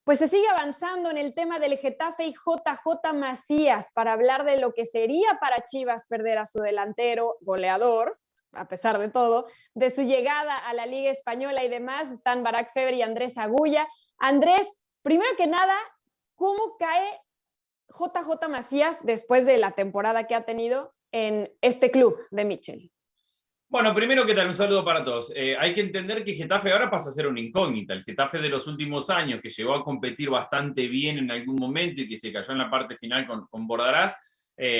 Pues se sigue avanzando en el tema del Getafe y JJ Macías para hablar de lo que sería para Chivas perder a su delantero goleador, a pesar de todo, de su llegada a la Liga Española y demás. Están Barak Feber y Andrés Agulla. Andrés, primero que nada, ¿cómo cae JJ Macías después de la temporada que ha tenido en este club de Michel? Bueno, primero, ¿qué tal? Un saludo para todos. Hay que entender que Getafe ahora pasa a ser una incógnita. El Getafe de los últimos años, que llegó a competir bastante bien en algún momento y que se cayó en la parte final con Bordarás,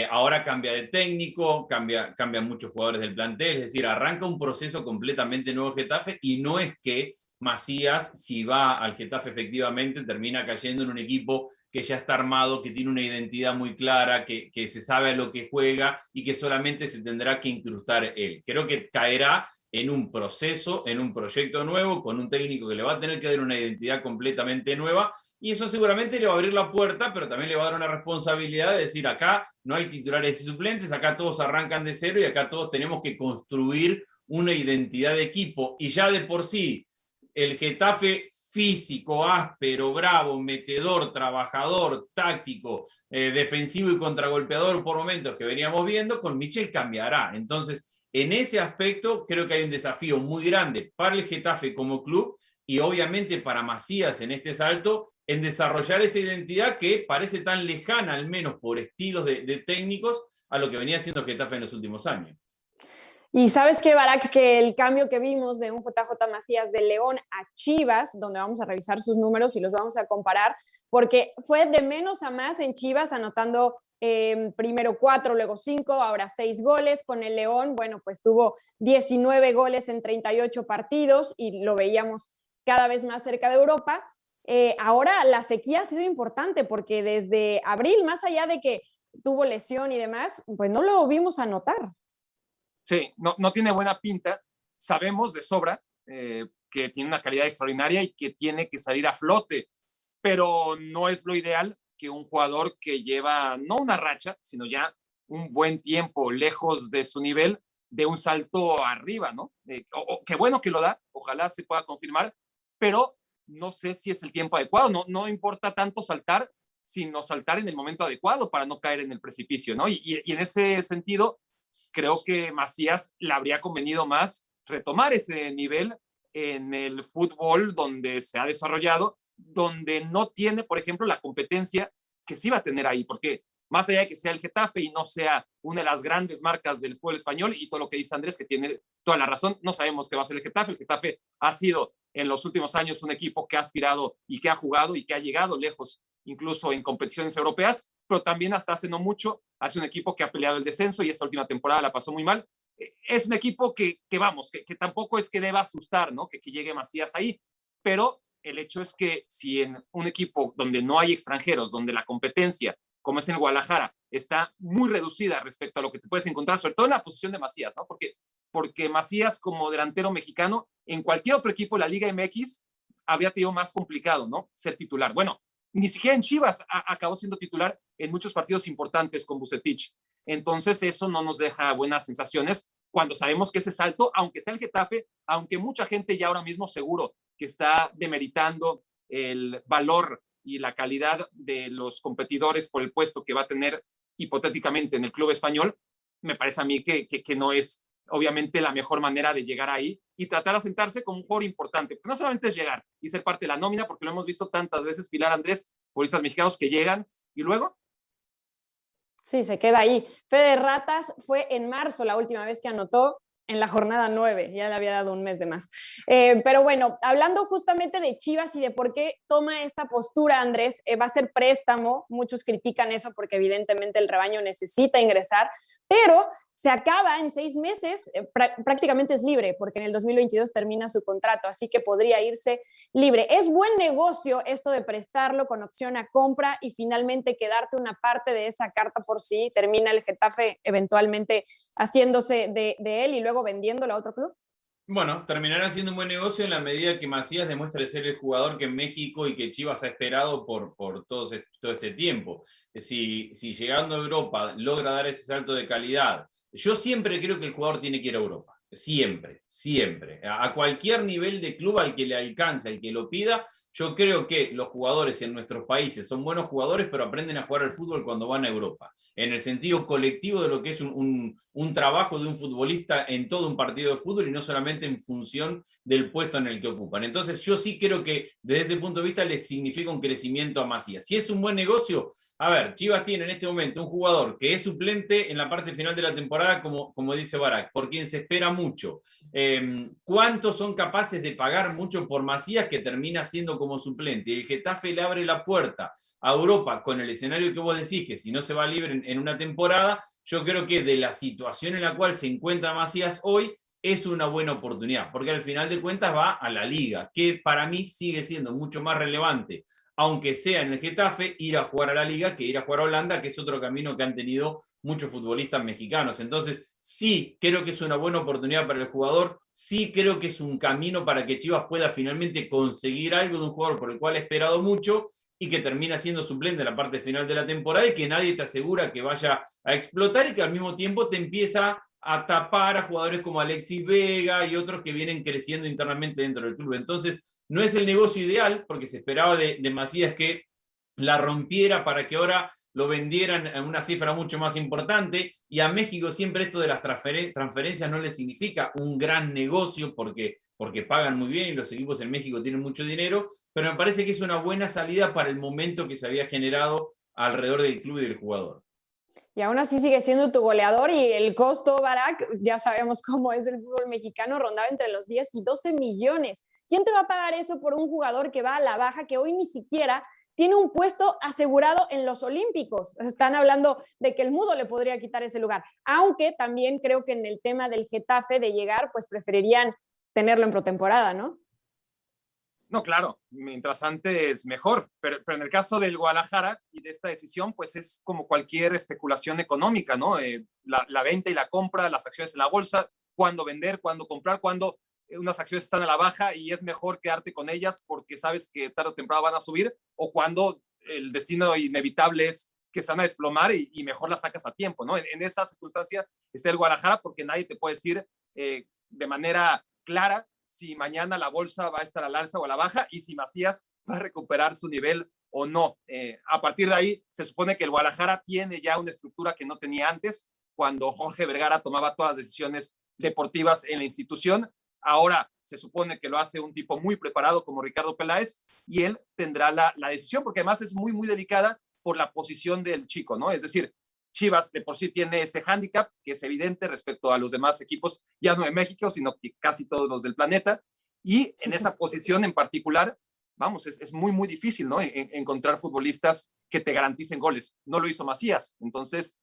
ahora cambia de técnico, cambian muchos jugadores del plantel, es decir, arranca un proceso completamente nuevo Getafe y no es que Macías, si va al Getafe efectivamente, termina cayendo en un equipo que ya está armado, que tiene una identidad muy clara, que se sabe a lo que juega y que solamente se tendrá que incrustar él. Creo que caerá en un proceso, en un proyecto nuevo, con un técnico que le va a tener que dar una identidad completamente nueva, y eso seguramente le va a abrir la puerta, pero también le va a dar una responsabilidad de decir, acá no hay titulares y suplentes, acá todos arrancan de cero y acá todos tenemos que construir una identidad de equipo. Y ya de por sí, el Getafe físico, áspero, bravo, metedor, trabajador, táctico, defensivo y contragolpeador por momentos que veníamos viendo, con Michel cambiará. Entonces, en ese aspecto creo que hay un desafío muy grande para el Getafe como club y obviamente para Macías en este salto en desarrollar esa identidad que parece tan lejana, al menos por estilos de técnicos, a lo que venía haciendo Getafe en los últimos años. Y sabes qué, Barak, que el cambio que vimos de un JJ Macías de León a Chivas, donde vamos a revisar sus números y los vamos a comparar, porque fue de menos a más en Chivas, anotando primero 4, luego 5, ahora 6 goles. Con el León, bueno, pues tuvo 19 goles en 38 partidos y lo veíamos cada vez más cerca de Europa. Ahora la sequía ha sido importante porque desde abril, más allá de que tuvo lesión y demás, pues no lo vimos anotar. Sí, no tiene buena pinta. Sabemos de sobra que tiene una calidad extraordinaria y que tiene que salir a flote, pero no es lo ideal que un jugador que lleva no una racha, sino ya un buen tiempo lejos de su nivel, de un salto arriba, ¿no? Qué bueno que lo da, ojalá se pueda confirmar, pero no sé si es el tiempo adecuado. No importa tanto saltar, sino saltar en el momento adecuado para no caer en el precipicio, ¿no? Y en ese sentido, creo que Macías le habría convenido más retomar ese nivel en el fútbol donde se ha desarrollado, donde no tiene, por ejemplo, la competencia que sí va a tener ahí, porque más allá de que sea el Getafe y no sea una de las grandes marcas del fútbol español, y todo lo que dice Andrés, que tiene toda la razón, no sabemos qué va a ser el Getafe. El Getafe ha sido en los últimos años un equipo que ha aspirado y que ha jugado y que ha llegado lejos, incluso en competiciones europeas, pero también hasta hace no mucho, hace un equipo que ha peleado el descenso y esta última temporada la pasó muy mal. Es un equipo que tampoco es que deba asustar, ¿no? Que llegue Macías ahí, pero el hecho es que si en un equipo donde no hay extranjeros, donde la competencia, como es en Guadalajara, está muy reducida respecto a lo que te puedes encontrar, sobre todo en la posición de Macías, ¿no? Porque Macías como delantero mexicano, en cualquier otro equipo de la Liga MX, habría tenido más complicado, ¿no? Ser titular. Bueno, ni siquiera en Chivas acabó siendo titular en muchos partidos importantes con Vucetich. Entonces eso no nos deja buenas sensaciones cuando sabemos que ese salto, aunque sea el Getafe, aunque mucha gente ya ahora mismo seguro que está demeritando el valor y la calidad de los competidores por el puesto que va a tener hipotéticamente en el club español, me parece a mí que no es obviamente la mejor manera de llegar ahí y tratar de sentarse como un jugador importante. Porque no solamente es llegar y ser parte de la nómina, porque lo hemos visto tantas veces, Pilar, Andrés, futbolistas mexicanos que llegan y luego... Sí, se queda ahí. Fede Ratas fue en marzo la última vez que anotó, en la jornada 9, ya le había dado un mes de más. Pero bueno, hablando justamente de Chivas y de por qué toma esta postura, Andrés, va a ser préstamo. Muchos critican eso porque evidentemente el rebaño necesita ingresar, pero se acaba en 6 meses, prácticamente es libre, porque en el 2022 termina su contrato, así que podría irse libre. Es buen negocio esto de prestarlo con opción a compra y finalmente quedarte una parte de esa carta por sí, termina el Getafe eventualmente haciéndose de él y luego vendiéndolo a otro club. Bueno, terminará siendo un buen negocio en la medida que Macías demuestre ser el jugador que México y que Chivas ha esperado por todo este tiempo. Si llegando a Europa logra dar ese salto de calidad, yo siempre creo que el jugador tiene que ir a Europa. Siempre. A cualquier nivel de club al que le alcance, al que lo pida, yo creo que los jugadores en nuestros países son buenos jugadores, pero aprenden a jugar al fútbol cuando van a Europa, en el sentido colectivo de lo que es un trabajo de un futbolista en todo un partido de fútbol y no solamente en función del puesto en el que ocupan. Entonces yo sí creo que desde ese punto de vista les significa un crecimiento a Macías. Si es un buen negocio, a ver, Chivas tiene en este momento un jugador que es suplente en la parte final de la temporada, como dice Barak, por quien se espera mucho. ¿Cuántos son capaces de pagar mucho por Macías, que termina siendo como suplente? El Getafe le abre la puerta a Europa con el escenario que vos decís, que si no se va libre en una temporada, yo creo que de la situación en la cual se encuentra Macías hoy, es una buena oportunidad, porque al final de cuentas va a la Liga, que para mí sigue siendo mucho más relevante, aunque sea en el Getafe, ir a jugar a la Liga que ir a jugar a Holanda, que es otro camino que han tenido muchos futbolistas mexicanos. Entonces, sí, creo que es una buena oportunidad para el jugador, sí creo que es un camino para que Chivas pueda finalmente conseguir algo de un jugador por el cual ha esperado mucho y que termina siendo suplente en la parte final de la temporada y que nadie te asegura que vaya a explotar y que al mismo tiempo te empieza a tapar a jugadores como Alexis Vega y otros que vienen creciendo internamente dentro del club. Entonces, no es el negocio ideal, porque se esperaba de Macías que la rompiera para que ahora lo vendieran en una cifra mucho más importante, y a México siempre esto de las transferencias no le significa un gran negocio porque pagan muy bien y los equipos en México tienen mucho dinero, pero me parece que es una buena salida para el momento que se había generado alrededor del club y del jugador. Y aún así sigue siendo tu goleador, y el costo, Barak, ya sabemos cómo es el fútbol mexicano, rondaba entre los 10 y 12 millones. ¿Quién te va a pagar eso por un jugador que va a la baja, que hoy ni siquiera tiene un puesto asegurado en los Olímpicos? Están hablando de que el Mudo le podría quitar ese lugar, aunque también creo que en el tema del Getafe de llegar, pues preferirían tenerlo en pretemporada, ¿no? No, claro, mientras antes mejor, pero en el caso del Guadalajara y de esta decisión, pues es como cualquier especulación económica, ¿no? La venta y la compra, las acciones en la bolsa, cuándo vender, cuándo comprar, cuándo unas acciones están a la baja y es mejor quedarte con ellas porque sabes que tarde o temprano van a subir, o cuando el destino inevitable es que se van a desplomar y mejor las sacas a tiempo, ¿no? En esa circunstancia está el Guadalajara, porque nadie te puede decir de manera clara si mañana la bolsa va a estar al alza o a la baja y si Macías va a recuperar su nivel o no. A partir de ahí, se supone que el Guadalajara tiene ya una estructura que no tenía antes, cuando Jorge Vergara tomaba todas las decisiones deportivas en la institución. Ahora se supone que lo hace un tipo muy preparado como Ricardo Peláez, y él tendrá la decisión, porque además es muy, muy delicada por la posición del chico, ¿no? Es decir, Chivas de por sí tiene ese hándicap que es evidente respecto a los demás equipos, ya no de México, sino que casi todos los del planeta, y en esa posición en particular, vamos, es muy, muy difícil, ¿no? Encontrar futbolistas que te garanticen goles. No lo hizo Macías, entonces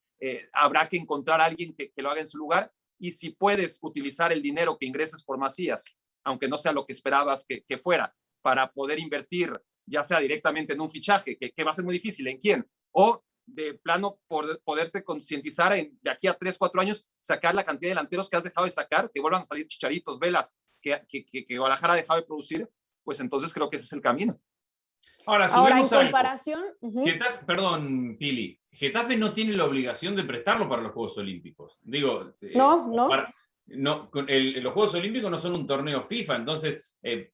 habrá que encontrar a alguien que lo haga en su lugar, y si puedes utilizar el dinero que ingreses por Macías, aunque no sea lo que esperabas que fuera, para poder invertir, ya sea directamente en un fichaje, que va a ser muy difícil, ¿en quién? O de plano poderte concientizar de aquí a 3, 4 años, sacar la cantidad de delanteros que has dejado de sacar, que vuelvan a salir Chicharitos, Velas, que Guadalajara ha dejado de producir, pues entonces creo que ese es el camino. Ahora, en comparación... Getafe, perdón, Pili, Getafe no tiene la obligación de prestarlo para los Juegos Olímpicos. Digo, no. Los Juegos Olímpicos no son un torneo FIFA, entonces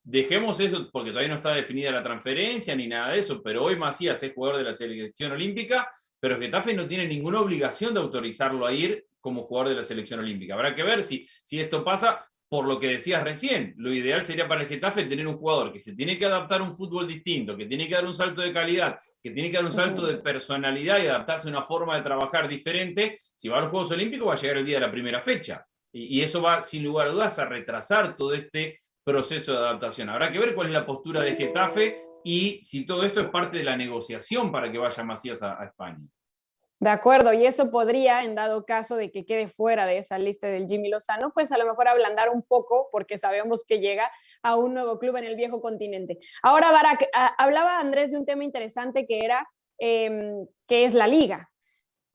dejemos eso porque todavía no está definida la transferencia ni nada de eso, pero hoy Macías es jugador de la selección olímpica, pero Getafe no tiene ninguna obligación de autorizarlo a ir como jugador de la selección olímpica. Habrá que ver si esto pasa. Por lo que decías recién, lo ideal sería para el Getafe tener un jugador que se tiene que adaptar a un fútbol distinto, que tiene que dar un salto de calidad, que tiene que dar un salto de personalidad y adaptarse a una forma de trabajar diferente. Si va a los Juegos Olímpicos va a llegar el día de la primera fecha. Y eso va, sin lugar a dudas, a retrasar todo este proceso de adaptación. Habrá que ver cuál es la postura de Getafe y si todo esto es parte de la negociación para que vaya Macías a España. De acuerdo, y eso podría, en dado caso de que quede fuera de esa lista del Jimmy Lozano, pues a lo mejor ablandar un poco, porque sabemos que llega a un nuevo club en el viejo continente. Ahora, Barak, hablaba Andrés de un tema interesante que era, que es la Liga.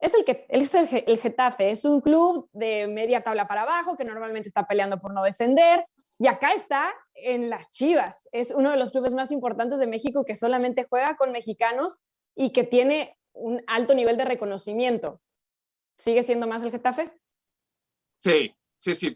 Es el Getafe, es un club de media tabla para abajo, que normalmente está peleando por no descender, y acá está en las Chivas. Es uno de los clubes más importantes de México, que solamente juega con mexicanos y que tiene un alto nivel de reconocimiento. ¿Sigue siendo más el Getafe? Sí,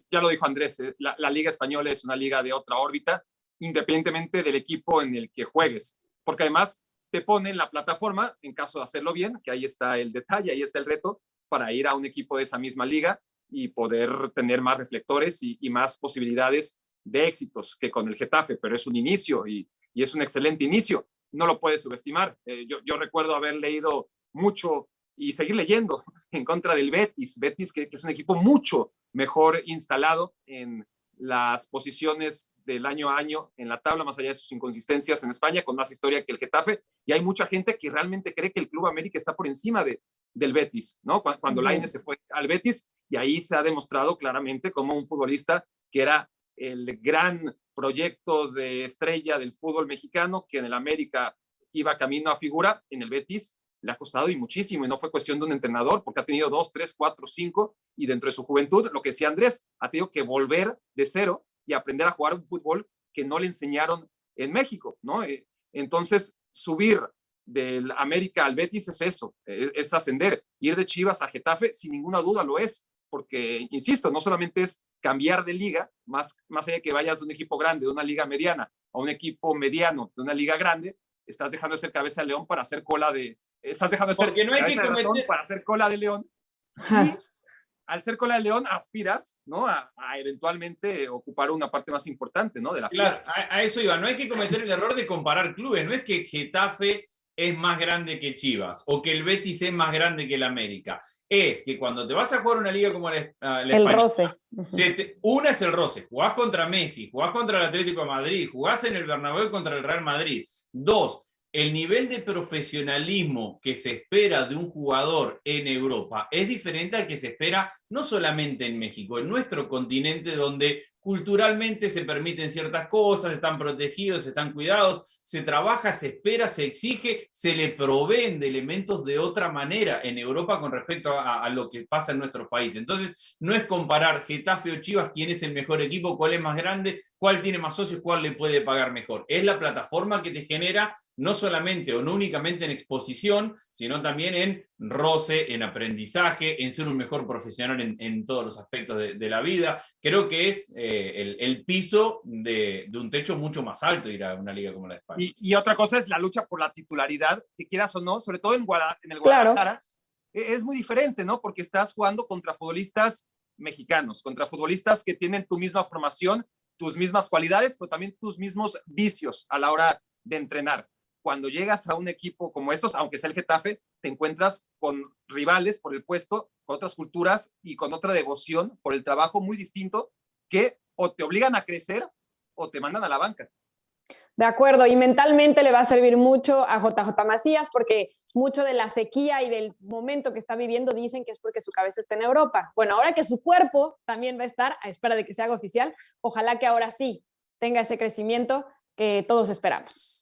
ya lo dijo Andrés, la Liga Española es una liga de otra órbita. independientemente del equipo en el que juegues, porque además te ponen la plataforma, en caso de hacerlo bien, que ahí está el detalle, ahí está el reto, para ir a un equipo de esa misma liga y poder tener más reflectores y más posibilidades de éxitos que con el Getafe, pero es un inicio y es un excelente inicio, no lo puedes subestimar. Yo recuerdo haber leído mucho y seguir leyendo en contra del Betis, que es un equipo mucho mejor instalado en las posiciones del año a año en la tabla, más allá de sus inconsistencias en España, con más historia que el Getafe, y hay mucha gente que realmente cree que el Club América está por encima del Betis, ¿no? Cuando Lainez se fue al Betis, y ahí se ha demostrado claramente como un futbolista que era el gran proyecto de estrella del fútbol mexicano, que en el América iba camino a figura, en el Betis le ha costado y muchísimo, y no fue cuestión de un entrenador, porque ha tenido 2, 3, 4, 5, y dentro de su juventud, lo que decía Andrés, ha tenido que volver de cero y aprender a jugar un fútbol que no le enseñaron en México, ¿no? Entonces, subir del América al Betis es eso, es ascender. Ir de Chivas a Getafe, sin ninguna duda lo es, porque, insisto, no solamente es cambiar de liga, más allá de que vayas de un equipo grande, de una liga mediana, a un equipo mediano, de una liga grande, estás dejando de ser cabeza de león para hacer cola de... Estás dejando de ser Porque no hay cabeza que de ratón cometer... para hacer cola de león. Y al ser cola de león aspiras, ¿no? a eventualmente ocupar una parte más importante, ¿no? De la fila. Claro, a eso iba. No hay que cometer el error de comparar clubes. No es que Getafe es más grande que Chivas o que el Betis es más grande que el América. Es que cuando te vas a jugar una liga como la el roce. Una es el roce. Jugás contra Messi, jugás contra el Atlético de Madrid, jugás en el Bernabéu contra el Real Madrid. 2, el nivel de profesionalismo que se espera de un jugador en Europa es diferente al que se espera no solamente en México, en nuestro continente, donde culturalmente se permiten ciertas cosas, están protegidos, están cuidados, se trabaja, se espera, se exige, se le proveen de elementos de otra manera en Europa con respecto a lo que pasa en nuestros países. Entonces, no es comparar Getafe o Chivas quién es el mejor equipo, cuál es más grande, cuál tiene más socios, cuál le puede pagar mejor. Es la plataforma que te genera no solamente o no únicamente en exposición, sino también en roce, en aprendizaje, en ser un mejor profesional en todos los aspectos de la vida. Creo que es el piso de un techo mucho más alto ir a una liga como la de España. Y otra cosa es la lucha por la titularidad, que quieras o no, sobre todo en el Guadalajara, claro. Es muy diferente, ¿no? Porque estás jugando contra futbolistas mexicanos, contra futbolistas que tienen tu misma formación, tus mismas cualidades, pero también tus mismos vicios a la hora de entrenar. Cuando llegas a un equipo como estos, aunque sea el Getafe, te encuentras con rivales por el puesto, con otras culturas y con otra devoción por el trabajo muy distinto que o te obligan a crecer o te mandan a la banca. De acuerdo, y mentalmente le va a servir mucho a JJ Macías porque mucho de la sequía y del momento que está viviendo dicen que es porque su cabeza está en Europa. Bueno, ahora que su cuerpo también va a estar a espera de que se haga oficial, ojalá que ahora sí tenga ese crecimiento que todos esperamos.